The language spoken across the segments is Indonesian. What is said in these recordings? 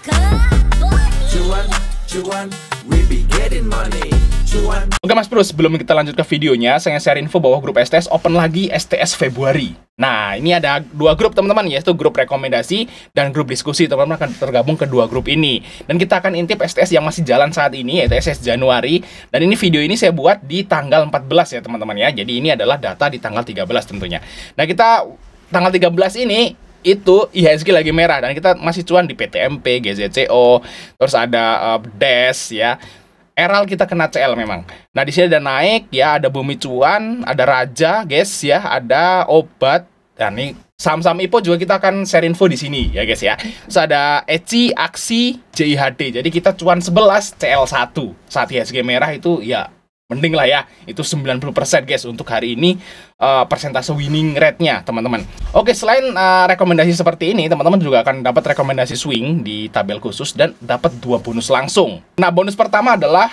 Cuan, cuan, we be getting money. Cuan. Oke Mas Bro, sebelum kita lanjut ke videonya, saya share info bahwa grup STS open lagi STS Februari. Nah, ini ada dua grup teman-teman, yaitu grup rekomendasi dan grup diskusi. Teman-teman akan tergabung ke dua grup ini. Dan kita akan intip STS yang masih jalan saat ini, yaitu STS Januari. Dan ini video ini saya buat di tanggal 14 ya teman-teman ya. Jadi ini adalah data di tanggal 13 tentunya. Nah, kita tanggal 13 ini itu IHSG lagi merah dan kita masih cuan di PTMP, GZCO, terus ada DES ya. Eral kita kena CL memang. Nah, di sini ada naik ya, ada Bumi Cuan, ada Raja, guys ya, ada Obat. Dan ini saham-saham IPO juga kita akan share info di sini ya, guys ya. Terus ada ECI, Aksi, JIHD. Jadi kita cuan 11, CL1. Saat IHSG merah itu ya mending lah ya, itu 90% guys untuk hari ini persentase winning rate-nya teman-teman. Oke, selain rekomendasi seperti ini, teman-teman juga akan dapat rekomendasi swing di tabel khusus dan dapat 2 bonus langsung. Nah, bonus pertama adalah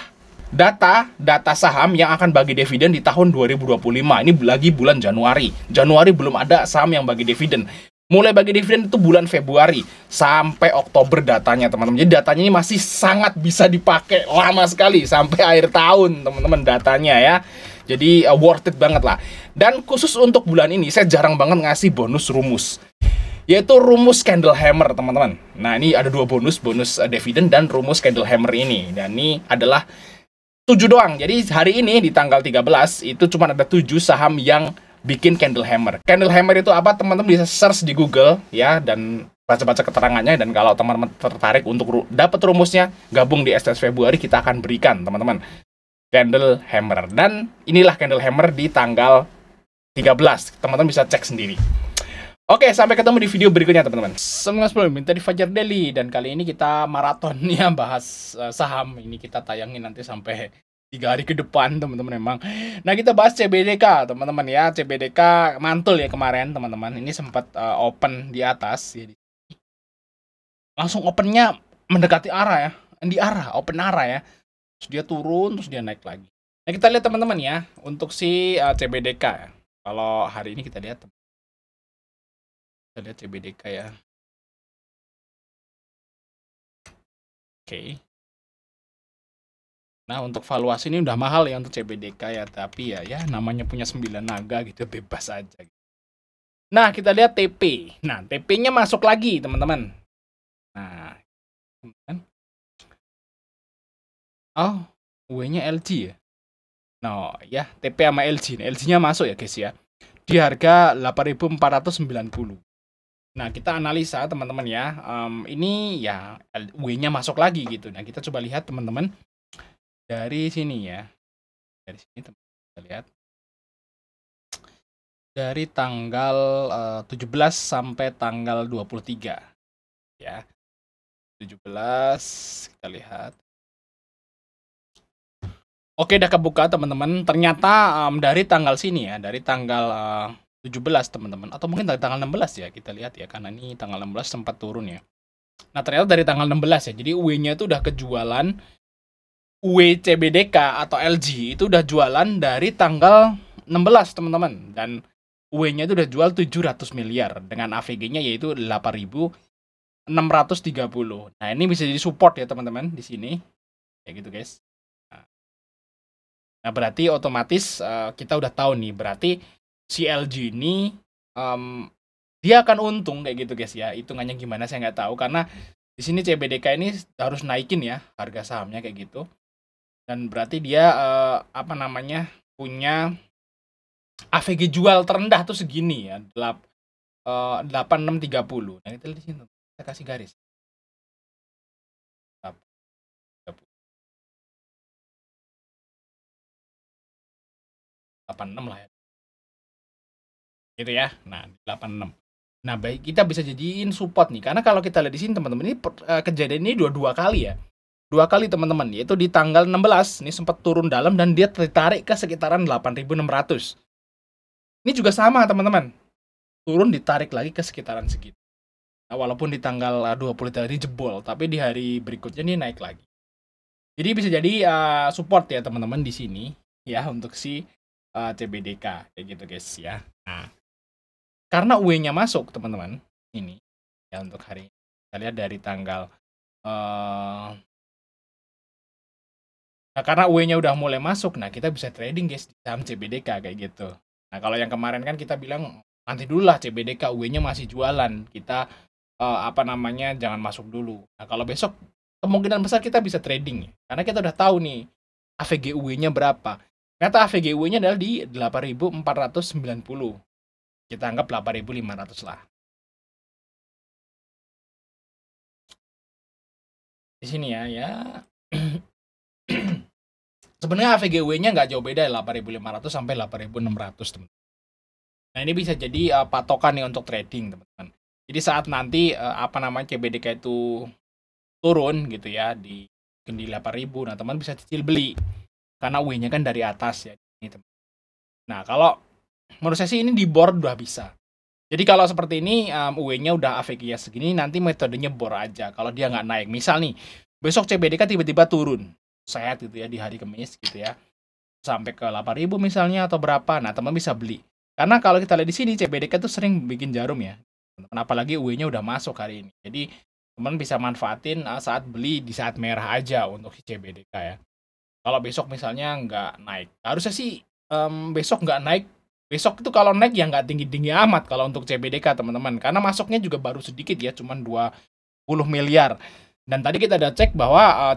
data saham yang akan bagi dividen di tahun 2025. Ini lagi bulan Januari. Januari belum ada saham yang bagi dividen. Mulai bagi dividen itu bulan Februari sampai Oktober datanya teman-teman. Jadi datanya ini masih sangat bisa dipakai lama sekali sampai akhir tahun teman-teman datanya ya. Jadi worth it banget lah. Dan khusus untuk bulan ini saya jarang banget ngasih bonus rumus, yaitu rumus candle hammer teman-teman. Nah, ini ada 2 bonus dividen dan rumus candle hammer ini. Dan ini adalah 7 doang. Jadi hari ini di tanggal 13 itu cuma ada 7 saham yang bikin candle hammer. Candle hammer itu apa? Teman-teman bisa search di Google ya dan baca-baca keterangannya. Dan kalau teman-teman tertarik untuk dapat rumusnya, gabung di STS Februari, kita akan berikan teman-teman candle hammer. Dan inilah candle hammer di tanggal 13. Teman-teman bisa cek sendiri. Oke, sampai ketemu di video berikutnya teman-teman. Semoga minta di Fajar Daily, dan kali ini kita maratonnya bahas saham. Ini kita tayangin nanti sampai 3 hari ke depan teman-teman memang. Nah, kita bahas CBDK teman-teman ya. CBDK mantul ya kemarin teman-teman. Ini sempat open di atas ya. Langsung opennya mendekati arah ya. Di arah, open arah ya. Terus dia turun, terus dia naik lagi. Nah, kita lihat teman-teman ya untuk si CBDK ya. Kalau hari ini kita lihat CBDK ya. Oke. Nah, untuk valuasi ini udah mahal ya untuk CBDK ya, tapi ya namanya punya 9 naga gitu, bebas aja. Nah, kita lihat TP. Nah, TP-nya masuk lagi, teman-teman. Nah, oh, W-nya LG ya. Nah, ya, TP sama LG. LG-nya masuk ya, guys ya. Di harga 8.490. Nah, kita analisa, teman-teman ya. Ini ya W-nya masuk lagi gitu. Nah, kita coba lihat, teman-teman. Dari sini ya, dari sini teman-teman kita lihat dari tanggal 17 sampai tanggal 23 ya. 17 kita lihat. Oke, udah kebuka teman-teman. Ternyata dari tanggal sini ya, dari tanggal 17 teman-teman, atau mungkin dari tanggal 16 ya, kita lihat ya, karena ini tanggal 16 sempat turun ya. Nah, ternyata dari tanggal 16 ya. Jadi W-nya itu udah kejualan. WCBDK atau LG itu udah jualan dari tanggal 16 teman-teman, dan W-nya itu udah jual 700 miliar dengan AVG-nya yaitu 8.630. Nah, ini bisa jadi support ya teman-teman di sini. Kayak gitu, guys. Nah, berarti otomatis kita udah tahu nih, berarti si LG ini dia akan untung kayak gitu, guys ya. Hitungannya gimana saya nggak tahu, karena di sini CBDK ini harus naikin ya harga sahamnya kayak gitu. Dan berarti dia punya AVG jual terendah tuh segini ya, 8630. Nah, kita lihat di sini, kita kasih garis 86 lah ya, gitu ya. Nah, 86. Nah, baik, kita bisa jadiin support nih, karena kalau kita lihat di sini teman-teman, ini kejadian ini dua kali ya. 2 kali teman-teman, yaitu di tanggal 16 ini sempat turun dalam dan dia tertarik ke sekitaran 8.600. Ini juga sama teman-teman, turun ditarik lagi ke sekitaran segitu. Nah, walaupun di tanggal 20 tadi jebol, tapi di hari berikutnya ini naik lagi. Jadi bisa jadi support ya teman-teman di sini ya untuk si CBDK kayak gitu, guys ya. Nah, karena W-nya masuk teman-teman ini ya untuk hari ini. Kita lihat dari tanggal Eh, Nah, karena UE-nya udah mulai masuk, nah kita bisa trading guys di saham CBDK kayak gitu. Nah, kalau yang kemarin kan kita bilang nanti dulu lah CBDK UE-nya masih jualan. Kita apa namanya jangan masuk dulu. Nah, kalau besok kemungkinan besar kita bisa trading ya. Karena kita udah tahu nih AVG UE-nya berapa. Ternyata AVG UE-nya adalah di 8.490. Kita anggap 8.500 lah. Di sini ya. Sebenarnya AVGW-nya nggak jauh beda 8.500 sampai 8.600 teman. Nah, ini bisa jadi patokan nih untuk trading teman-teman. Jadi saat nanti apa namanya CBDK itu turun gitu ya di 8.000, nah teman bisa cicil beli karena UE-nya kan dari atas ya ini teman. Nah, kalau menurut saya sih ini di board udah bisa. Jadi kalau seperti ini UE-nya udah AVG segini, nanti metodenya bor aja. Kalau dia nggak naik, misal nih besok CBDK tiba-tiba turun, set gitu ya di hari Kamis gitu ya, sampai ke 8.000 misalnya atau berapa, nah teman bisa beli. Karena kalau kita lihat di sini CBDK tuh sering bikin jarum ya, apalagi UE-nya udah masuk hari ini. Jadi teman bisa manfaatin saat beli di saat merah aja untuk si CBDK ya. Kalau besok misalnya nggak naik, harusnya sih besok nggak naik. Besok itu kalau naik ya nggak tinggi-tinggi amat kalau untuk CBDK teman-teman. Karena masuknya juga baru sedikit ya, cuman 20 miliar. Dan tadi kita udah cek bahwa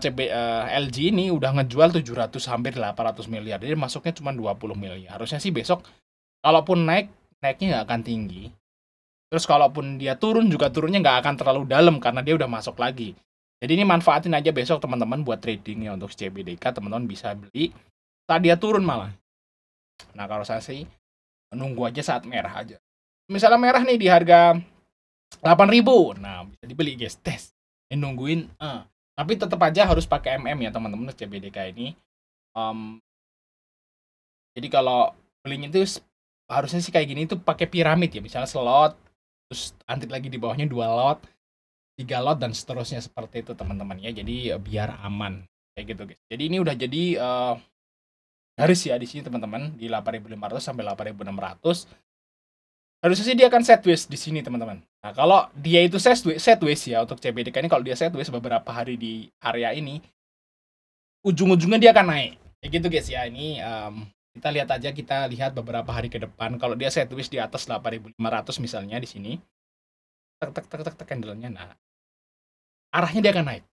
LG ini udah ngejual 700 hampir 800 miliar. Jadi masuknya cuma 20 miliar. Harusnya sih besok kalaupun naik, naiknya nggak akan tinggi. Terus kalaupun dia turun juga turunnya nggak akan terlalu dalam karena dia udah masuk lagi. Jadi ini manfaatin aja besok teman-teman buat tradingnya untuk CBDK. Teman-teman bisa beli saat dia turun malah. Nah, kalau saya sih menunggu aja saat merah aja. Misalnya merah nih di harga 8.000. Nah, bisa dibeli guys, tes. Ini nungguin. Tapi tetap aja harus pakai MM ya teman-teman CBDK ini. Jadi kalau belinya itu harusnya sih kayak gini itu pakai piramid ya. Misalnya slot, terus nanti lagi di bawahnya 2 lot, 3 lot dan seterusnya seperti itu teman-teman ya. Jadi biar aman kayak gitu guys. Jadi ini udah jadi garis ya di sini teman-teman di 8.500 sampai 8.600. Harusnya sih dia akan sideways di sini teman-teman. Nah, kalau dia itu sideways ya untuk CBDK ini, kalau dia sideways beberapa hari di area ini, ujung-ujungnya dia akan naik. Kayak gitu guys ya. Ini kita lihat beberapa hari ke depan. Kalau dia sideways di atas 8.500 misalnya di sini, tek candle-nya, nah arahnya dia akan naik.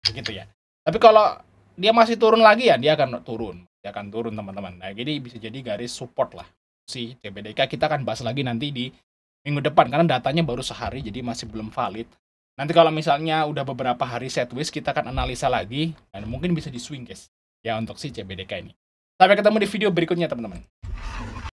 Begitu ya. Tapi kalau dia masih turun lagi ya, dia akan turun teman-teman. Nah, jadi bisa jadi garis support lah si CBDK. Kita akan bahas lagi nanti di minggu depan karena datanya baru sehari jadi masih belum valid. Nanti kalau misalnya udah beberapa hari sideways, kita akan analisa lagi dan mungkin bisa di swing guys ya untuk si CBDK ini. Sampai ketemu di video berikutnya teman-teman.